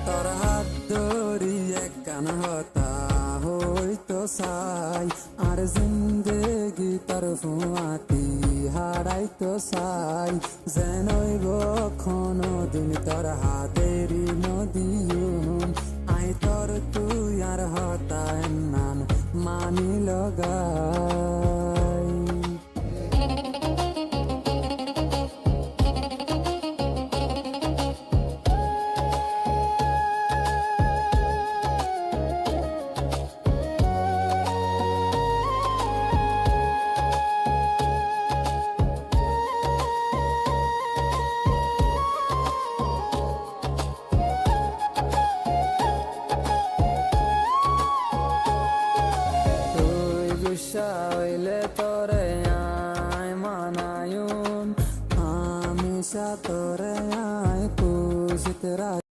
তোর হাত ধরি এক কান হতা হইতো চাই আর জিন্দেগি তোর ফুয়াতি হারাইতো চাই যেনইব দিন তোর হাতেরি নদীয়ুম আই তোর তুই আর হতা নান মানি লগাই হইলে তোরে আয় মানায়ুন আমি তোরে আয় খুশিতে